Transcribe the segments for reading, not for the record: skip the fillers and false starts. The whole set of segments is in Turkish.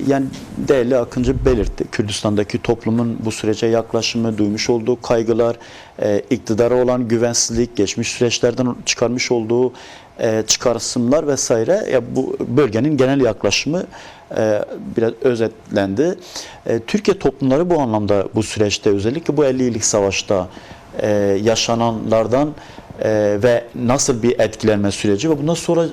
Yani değerli Akıncı belirtti. Kürdistan'daki toplumun bu sürece yaklaşımı, duymuş olduğu kaygılar, iktidara olan güvensizlik, geçmiş süreçlerden çıkarmış olduğu çıkarımlar vesaire, ya bu bölgenin genel yaklaşımı biraz özetlendi. Türkiye toplumları bu anlamda bu süreçte, özellikle bu 50 yıllık savaşta yaşananlardan ve nasıl bir etkilenme süreci ve bundan sonra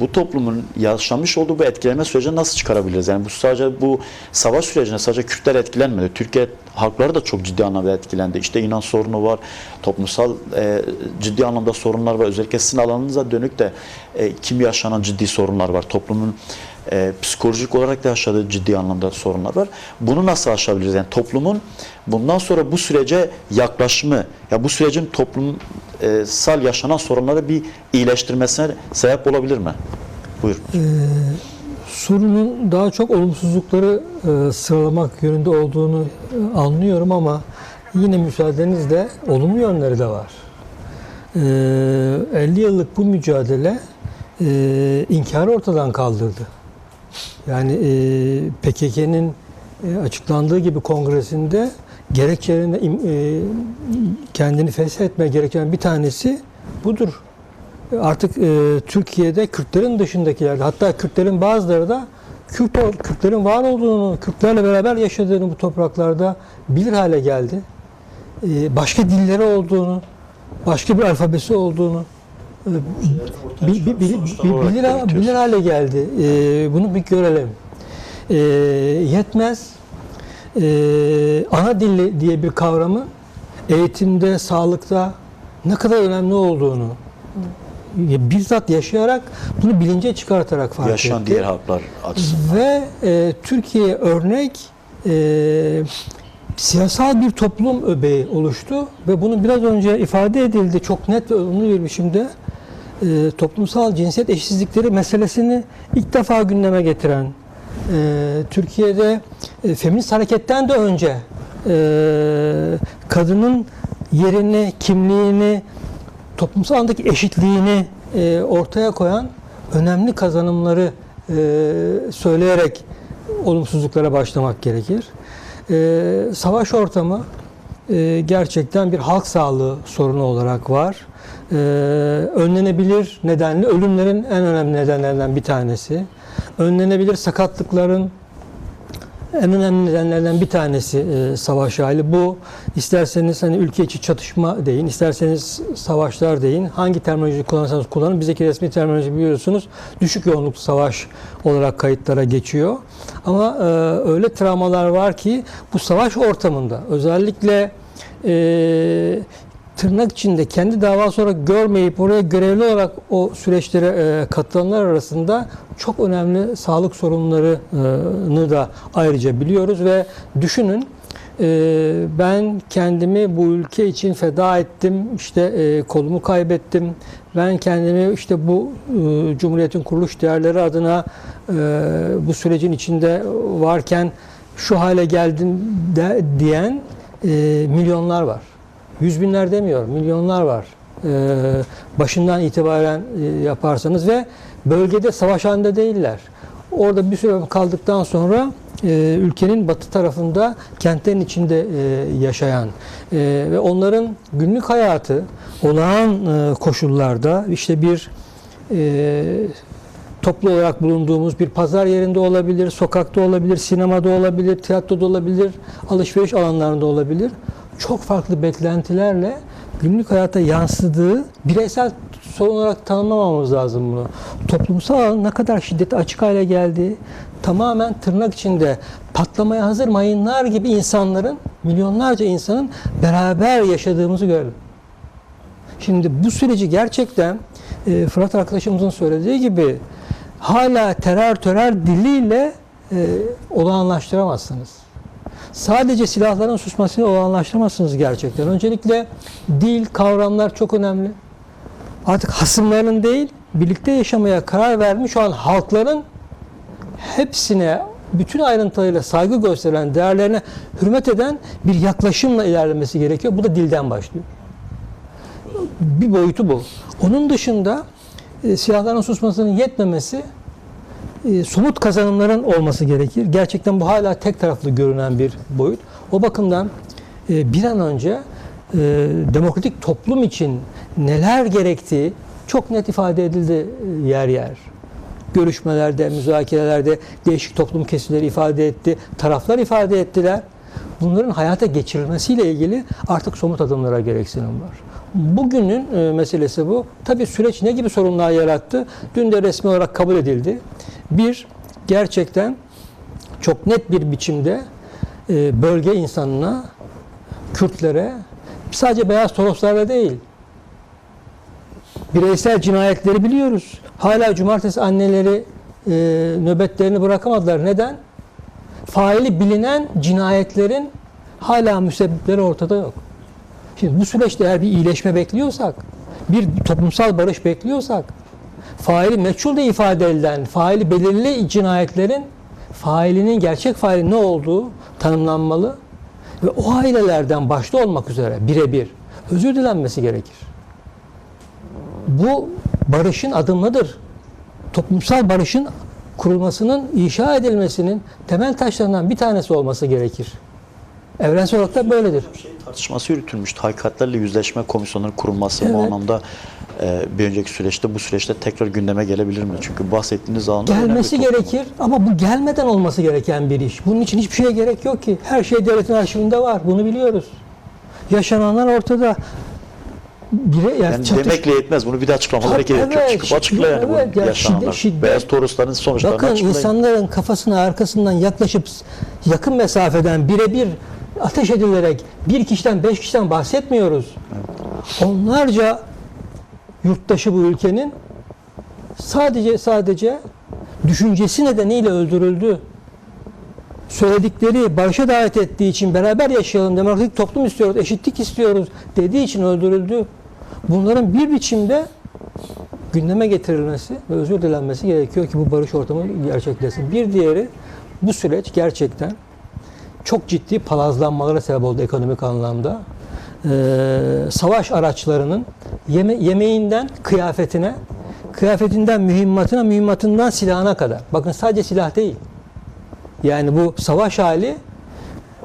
bu toplumun yaşamış olduğu bu etkilenme sürecini nasıl çıkarabiliriz? Yani bu sadece bu savaş sürecine sadece Kürtler etkilenmedi. Türkiye halkları da çok ciddi anlamda etkilendi. İşte inanç sorunu var, toplumsal ciddi anlamda sorunlar var. Özellikle sizin alanınıza dönük de kimi yaşanan ciddi sorunlar var. Toplumun psikolojik olarak da yaşadığı ciddi anlamda sorunlar var. Bunu nasıl aşabiliriz? Yani toplumun bundan sonra bu sürece yaklaşımı, ya bu sürecin toplumsal yaşanan sorunları bir iyileştirmesine sebep olabilir mi? Buyur. Sorunun daha çok olumsuzlukları sıralamak yönünde olduğunu anlıyorum ama yine müsaadenizle olumlu yönleri de var. 50 yıllık bu mücadele inkarı ortadan kaldırdı. Yani PKK'nın açıklandığı gibi kongresinde gerekçelerinde kendini feshetme gerekçelerinin bir tanesi budur. Artık Türkiye'de Kürtlerin dışındakilerde, hatta Kürtlerin bazıları da Kürtlerin var olduğunu, Kürtlerle beraber yaşadığını bu topraklarda bilir hale geldi. Başka dilleri olduğunu, başka bir alfabesi olduğunu bilir hale geldi. Bunu bir görelim. Yetmez. Ana dili diye bir kavramı eğitimde, sağlıkta ne kadar önemli olduğunu bizzat yaşayarak, bunu bilince çıkartarak fark etti. Yaşayan diğer halklar açısından. Ve Türkiye örnek siyasal bir toplum öbeği oluştu ve bunu biraz önce ifade edildi çok net ve olumlu bir biçimde. Toplumsal cinsiyet eşitsizlikleri meselesini ilk defa gündeme getiren, Türkiye'de feminist hareketten de önce kadının yerini, kimliğini, toplumsal alandaki eşitliğini ortaya koyan önemli kazanımları söyleyerek olumsuzluklara başlamak gerekir. Savaş ortamı gerçekten bir halk sağlığı sorunu olarak var. Önlenebilir nedenli ölümlerin en önemli nedenlerinden bir tanesi. Önlenebilir sakatlıkların en önemli nedenlerden bir tanesi savaş hali. Bu isterseniz hani ülke içi çatışma deyin, isterseniz savaşlar deyin. Hangi terminoloji kullanırsanız kullanın. Bizdeki resmi terminoloji biliyorsunuz düşük yoğunluklu savaş olarak kayıtlara geçiyor. Ama öyle travmalar var ki bu savaş ortamında özellikle tırnak içinde kendi davası olarak görmeyip oraya görevli olarak o süreçlere katılanlar arasında çok önemli sağlık sorunlarını da ayrıca biliyoruz ve düşünün, ben kendimi bu ülke için feda ettim, işte kolumu kaybettim, ben kendimi işte bu Cumhuriyet'in kuruluş değerleri adına bu sürecin içinde varken şu hale geldim diyen milyonlar var. Yüz binler demiyorum, milyonlar var. Başından itibaren yaparsanız ve bölgede savaş halinde değiller. Orada bir süre kaldıktan sonra ülkenin batı tarafında kentlerin içinde yaşayan ve onların günlük hayatı olağan koşullarda işte bir toplu olarak bulunduğumuz bir pazar yerinde olabilir, sokakta olabilir, sinemada olabilir, tiyatroda olabilir, alışveriş alanlarında olabilir. Çok farklı beklentilerle günlük hayata yansıdığı bireysel sorun olarak tanımlamamız lazım bunu. Toplumsal alan ne kadar şiddete açık hale geldi, tamamen tırnak içinde patlamaya hazır mayınlar gibi insanların, milyonlarca insanın beraber yaşadığımızı görelim. Şimdi bu süreci gerçekten Fırat arkadaşımızın söylediği gibi hala terör diliyle olağanlaştıramazsınız. Sadece silahların susmasıyla olağanlaştıramazsınız gerçekten. Öncelikle dil, kavramlar çok önemli. Artık hasımların değil, birlikte yaşamaya karar vermiş olan halkların hepsine, bütün ayrıntılarıyla saygı gösteren, değerlerine hürmet eden bir yaklaşımla ilerlemesi gerekiyor. Bu da dilden başlıyor. Bir boyutu bu. Onun dışında silahların susmasının yetmemesi, somut kazanımların olması gerekir. Gerçekten bu hala tek taraflı görünen bir boyut. O bakımdan bir an önce demokratik toplum için neler gerektiği çok net ifade edildi yer yer. Görüşmelerde, müzakerelerde değişik toplum kesimleri ifade etti, taraflar ifade ettiler. Bunların hayata geçirilmesiyle ilgili artık somut adımlara gereksinim var. Bugünün meselesi bu. Tabii süreç ne gibi sorunlar yarattı? Dün de resmi olarak kabul edildi. Bir, gerçekten çok net bir biçimde bölge insanına, Kürtlere, sadece beyaz Toroslarla değil, bireysel cinayetleri biliyoruz. Hala cumartesi anneleri nöbetlerini bırakamadılar. Neden? Faili bilinen cinayetlerin hala müsebbipleri ortada yok. Şimdi bu süreçte eğer bir iyileşme bekliyorsak, bir toplumsal barış bekliyorsak, faili meçhul de ifade edilen, faili belirli cinayetlerin failinin, gerçek faili ne olduğu tanımlanmalı ve o ailelerden başta olmak üzere birebir özür dilenmesi gerekir. Bu barışın adımıdır. Toplumsal barışın kurulmasının, inşa edilmesinin temel taşlarından bir tanesi olması gerekir. Evrensel olarak da böyledir. Tartışması yürütülmüştü. Hakikatlerle Yüzleşme Komisyonu'nun kurulması bu Evet. anlamda bir önceki süreçte, bu süreçte tekrar gündeme gelebilir mi? Çünkü bahsettiğiniz alanda Gelmesi önemli bir toplum. gerekir ama bu gelmeden olması gereken bir iş. Bunun için hiçbir şeye gerek yok ki. Her şey devletin arşivinde var. Bunu biliyoruz. Yaşananlar ortada. Yani demekle yetmez. Bunu bir de açıklamalara Tabii, gerek yok. evet, Çıkıp açıkla yani evet, bu ya yaşananlar. şiddet- Beyaz Torosların sonuçlarını Bakın açıklayın. insanların kafasına arkasından yaklaşıp yakın mesafeden birebir ateş edilerek bir kişiden 5 kişiden bahsetmiyoruz. Onlarca yurttaşı bu ülkenin sadece düşüncesi nedeniyle öldürüldü. Söyledikleri, barışa davet ettiği için beraber yaşayalım, demokratik toplum istiyoruz, eşitlik istiyoruz dediği için öldürüldü. Bunların bir biçimde gündeme getirilmesi ve özür dilenmesi gerekiyor ki bu barış ortamı gerçekleşsin. Bir diğeri, bu süreç gerçekten çok ciddi palazlanmalara sebep oldu ekonomik anlamda. Savaş araçlarının yemeğinden kıyafetine, kıyafetinden mühimmatına, mühimmatından silahına kadar. Bakın sadece silah değil. Yani bu savaş hali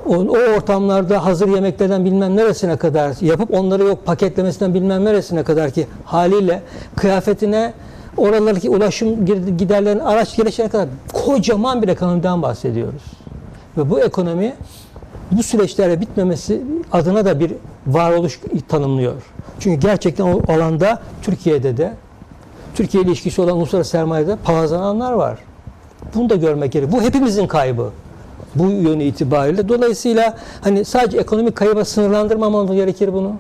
o ortamlarda hazır yemeklerden bilmem neresine kadar yapıp onları yok paketlemesinden bilmem neresine kadar ki haliyle kıyafetine, oralardaki ulaşım giderlerinin araç gelişine kadar kocaman bir ekonomiden bahsediyoruz. Ve bu ekonomi bu süreçlerle bitmemesi adına da bir varoluş tanımlıyor. Çünkü gerçekten o alanda Türkiye'de de Türkiye ile ilişkisi olan uluslararası sermayede palazlananlar var. Bunu da görmek gerekiyor. Bu hepimizin kaybı. Bu yönü itibariyle. Dolayısıyla hani sadece ekonomik kayıba sınırlandırmamamız gerekir bunu.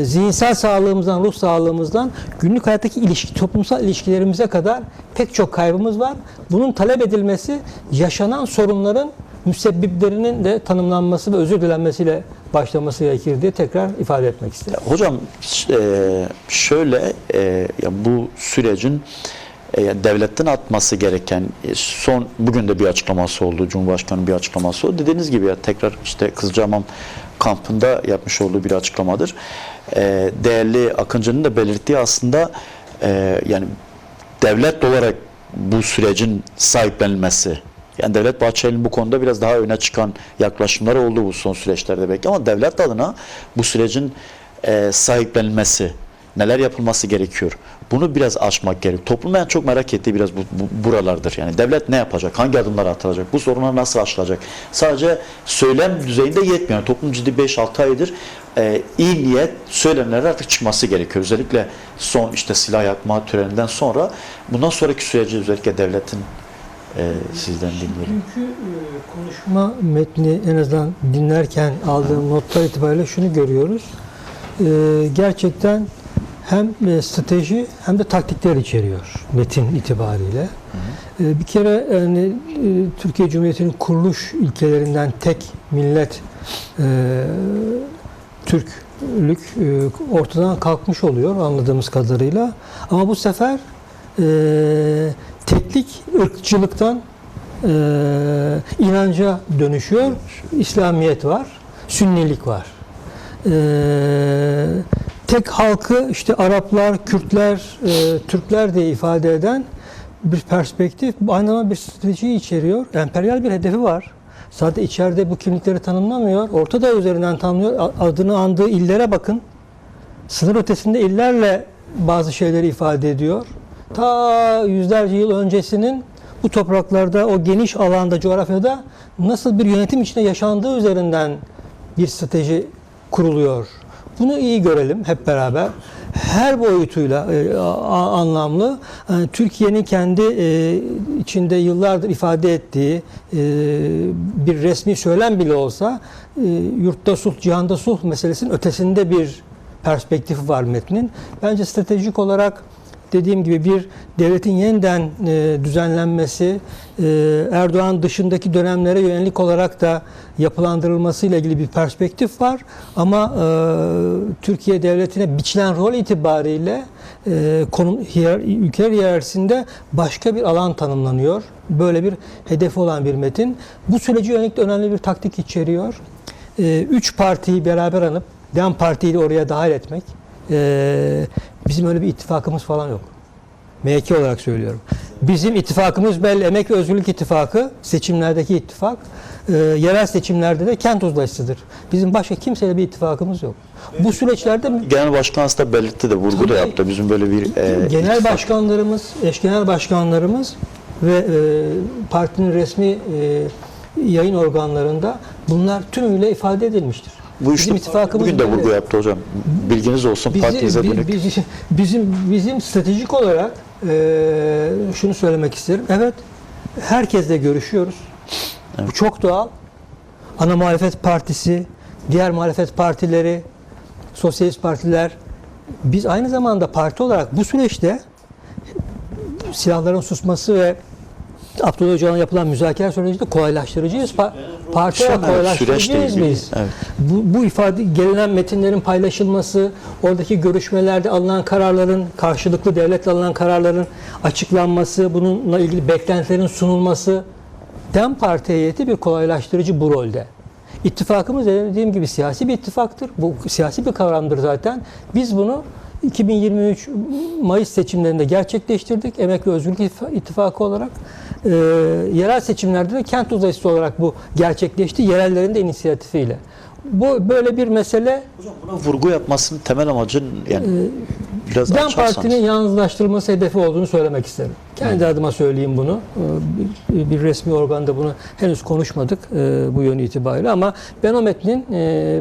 Zihinsel sağlığımızdan, ruh sağlığımızdan günlük hayattaki toplumsal ilişkilerimize kadar pek çok kaybımız var. Bunun talep edilmesi yaşanan sorunların müsebbiplerinin de tanımlanması ve özür dilenmesiyle başlaması gerekir diye tekrar ifade etmek istedim. Hocam şöyle ya bu sürecin devletten atması gereken bugün de bir açıklaması oldu. Cumhurbaşkanı'nın bir açıklaması oldu. Dediğiniz gibi ya tekrar işte Kızılcahamam kampında yapmış olduğu bir açıklamadır. Değerli Akıncı'nın da belirttiği aslında yani devlet olarak bu sürecin sahiplenilmesi. Yani Devlet Bahçeli'nin bu konuda biraz daha öne çıkan yaklaşımları oldu bu son süreçlerde belki ama devlet adına bu sürecin sahiplenilmesi, neler yapılması gerekiyor? Bunu biraz açmak gerek. Toplumun en çok merak ettiği biraz buralardır. Yani devlet ne yapacak? Hangi adımlar atılacak? Bu sorunlar nasıl aşılacak? Sadece söylem düzeyinde yetmiyor. Yani toplum ciddi 5-6 aydır iyi niyet söylemleri artık çıkması gerekiyor. Özellikle son işte silah yakma töreninden sonra bundan sonraki süreci özellikle devletin sizden dinleyelim. Çünkü konuşma metni en azından dinlerken aldığım notlar itibariyle şunu görüyoruz. Gerçekten hem strateji hem de taktikler içeriyor metin itibariyle. Bir kere yani, Türkiye Cumhuriyeti'nin kuruluş ilkelerinden tek millet Türklük ortadan kalkmış oluyor anladığımız kadarıyla. Ama bu sefer teklik ırkçılıktan inanca dönüşüyor. İslamiyet var, Sünnilik var. Tek halkı işte Araplar, Kürtler, Türkler diye ifade eden bir perspektif, aynı zamanda bir stratejiyi içeriyor. Emperyal bir hedefi var. Sadece içeride bu kimlikleri tanımlamıyor. Orta Doğu üzerinden tanımlıyor. Adını andığı illere bakın. Sınır ötesinde illerle bazı şeyleri ifade ediyor. Ta yüzlerce yıl öncesinin bu topraklarda, o geniş alanda, coğrafyada nasıl bir yönetim içinde yaşandığı üzerinden bir strateji kuruluyor. Bunu iyi görelim hep beraber. Her boyutuyla anlamlı. Yani Türkiye'nin kendi içinde yıllardır ifade ettiği bir resmi söylem bile olsa yurtta sulh, cihanda sulh meselesinin ötesinde bir perspektifi var metnin. Bence stratejik olarak dediğim gibi bir devletin yeniden düzenlenmesi, Erdoğan dışındaki dönemlere yönelik olarak da yapılandırılması ile ilgili bir perspektif var. Ama Türkiye devletine biçilen rol itibariyle ülkeler hiyerarşisinde başka bir alan tanımlanıyor. Böyle bir hedefi olan bir metin. Bu süreci yönelik de önemli bir taktik içeriyor. Üç partiyi beraber anıp DEM Parti'yi de oraya dahil etmek. Bizim öyle bir ittifakımız falan yok. MHK olarak söylüyorum. Bizim ittifakımız belli. Emek ve Özgürlük İttifakı, seçimlerdeki ittifak. Yerel seçimlerde de kent uzlaşısıdır. Bizim başka kimseyle bir ittifakımız yok. Bu süreçlerde Genel Başkan aslında belirtti de, vurgu da yaptı. Bizim böyle bir genel başkanlarımız, eş genel başkanlarımız ve partinin resmi yayın organlarında bunlar tümüyle ifade edilmiştir. Bu işte bugün de vurgu yaptı hocam. Bilginiz olsun, partinize dönük. Bizim stratejik olarak şunu söylemek isterim. Evet, herkesle görüşüyoruz. Evet. Bu çok doğal. Ana muhalefet partisi, diğer muhalefet partileri, sosyalist partiler. Biz aynı zamanda parti olarak bu süreçte silahların susması ve Abdullah Öcalan'la yapılan müzakere sürecinde kolaylaştırıcıyız. Parti olarak kolaylaştırıcıyız biz. Evet. Bu ifade, gelinen metinlerin paylaşılması, oradaki görüşmelerde alınan kararların, karşılıklı devletle alınan kararların açıklanması, bununla ilgili beklentilerin sunulması, DEM Parti heyeti bir kolaylaştırıcı bu rolde. İttifakımız dediğim gibi siyasi bir ittifaktır. Bu siyasi bir kavramdır zaten. Biz bunu 2023 Mayıs seçimlerinde gerçekleştirdik. Emek ve Özgürlük İttifakı olarak. Yerel seçimlerde de kent uzlaşısı olarak bu gerçekleşti. Yerellerin de inisiyatifiyle. Bu böyle bir mesele. Hocam buna vurgu yapmasının temel amacı yani biraz DEM açarsanız. Parti'nin yalnızlaştırılması hedefi olduğunu söylemek isterim. Kendi adıma söyleyeyim bunu. Bir resmi organda bunu henüz konuşmadık bu yönü itibariyle ama ben o metnin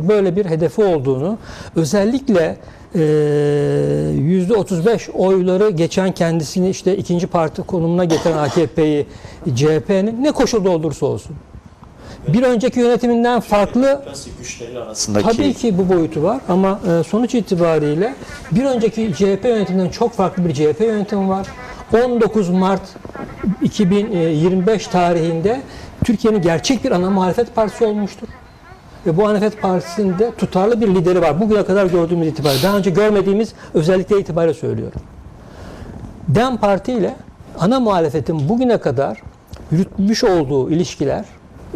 böyle bir hedefi olduğunu, özellikle %35 oyları geçen, kendisini işte ikinci parti konumuna getiren AKP'yi, CHP'nin ne koşulda olursa olsun bir önceki yönetiminden farklı, tabii ki bu boyutu var ama sonuç itibariyle bir önceki CHP yönetiminden çok farklı bir CHP yönetimi var. 19 Mart 2025 tarihinde Türkiye'nin gerçek bir ana muhalefet partisi olmuştur. Ve bu muhalefet partisinde tutarlı bir lideri var. Bugüne kadar gördüğümüz itibariyle. Daha önce görmediğimiz özellikle itibariyle söylüyorum. DEM Parti ile ana muhalefetin bugüne kadar yürütmüş olduğu ilişkiler,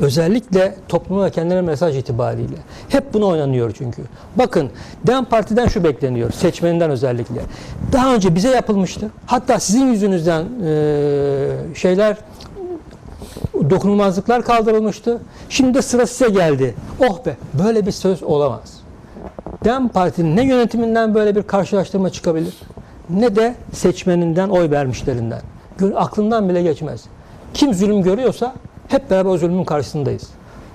özellikle topluma ve kendilerine mesaj itibariyle hep buna oynanıyor çünkü. Bakın, DEM Parti'den şu bekleniyor, seçmeninden özellikle. Daha önce bize yapılmıştı. Hatta sizin yüzünüzden dokunulmazlıklar kaldırılmıştı. Şimdi de sıra size geldi. Oh be, böyle bir söz olamaz. DEM Parti'nin ne yönetiminden böyle bir karşılaştırma çıkabilir, ne de seçmeninden, oy vermişlerinden. Aklından bile geçmez. Kim zulüm görüyorsa hep beraber o zulmün karşısındayız.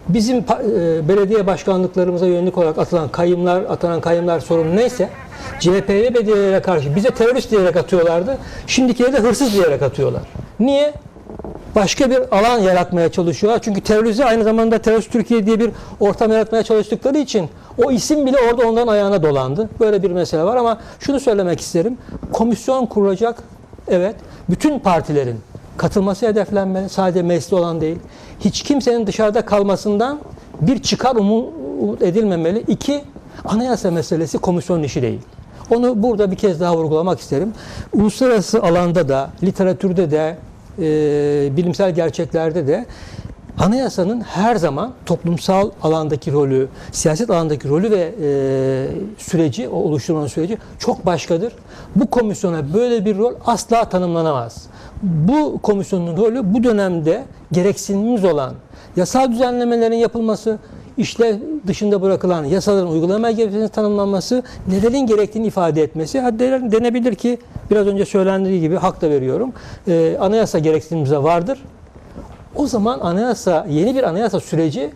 Bizim belediye başkanlıklarımıza yönelik olarak atanan kayımlar sorunu neyse, CHP'ye belediyelere karşı bize terörist diyerek atıyorlardı. Şimdikileri de hırsız diyerek atıyorlar. Niye? Başka bir alan yaratmaya çalışıyorlar. Çünkü terörize aynı zamanda terörist Türkiye diye bir ortam yaratmaya çalıştıkları için o isim bile orada onların ayağına dolandı. Böyle bir mesele var ama şunu söylemek isterim. Komisyon kurulacak. Evet. Bütün partilerin katılması hedeflenmeli. Sadece mecliste olan değil. Hiç kimsenin dışarıda kalmasından bir çıkar umut edilmemeli. İki, anayasa meselesi komisyonun işi değil. Onu burada bir kez daha vurgulamak isterim. Uluslararası alanda da, literatürde de, bilimsel gerçeklerde de Anayasanın her zaman toplumsal alandaki rolü, siyaset alandaki rolü ve süreci, o oluşturmanın süreci çok başkadır. Bu komisyona böyle bir rol asla tanımlanamaz. Bu komisyonun rolü bu dönemde gereksinimimiz olan yasal düzenlemelerin yapılması, işlev dışında bırakılan yasaların uygulamaya gerektiğini tanımlanması, nelerin gerektiğini ifade etmesi. Hatta denebilir ki biraz önce söylendiği gibi hak da veriyorum. Anayasa gereksinimimize vardır. O zaman yeni bir anayasa süreci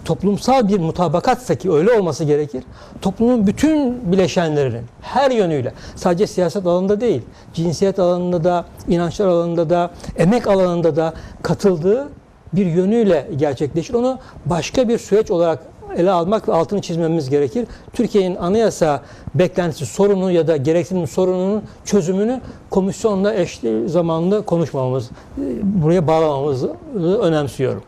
toplumsal bir mutabakatsa ki öyle olması gerekir. Toplumun bütün bileşenlerinin her yönüyle, sadece siyaset alanında değil, cinsiyet alanında da, inançlar alanında da, emek alanında da katıldığı bir yönüyle gerçekleşir. Onu başka bir süreç olarak ele almak ve altını çizmemiz gerekir. Türkiye'nin anayasa beklentisi sorunu ya da gereksinim sorununun çözümünü komisyonla eş zamanlı konuşmamamız, buraya bağlamamızı önemsiyorum.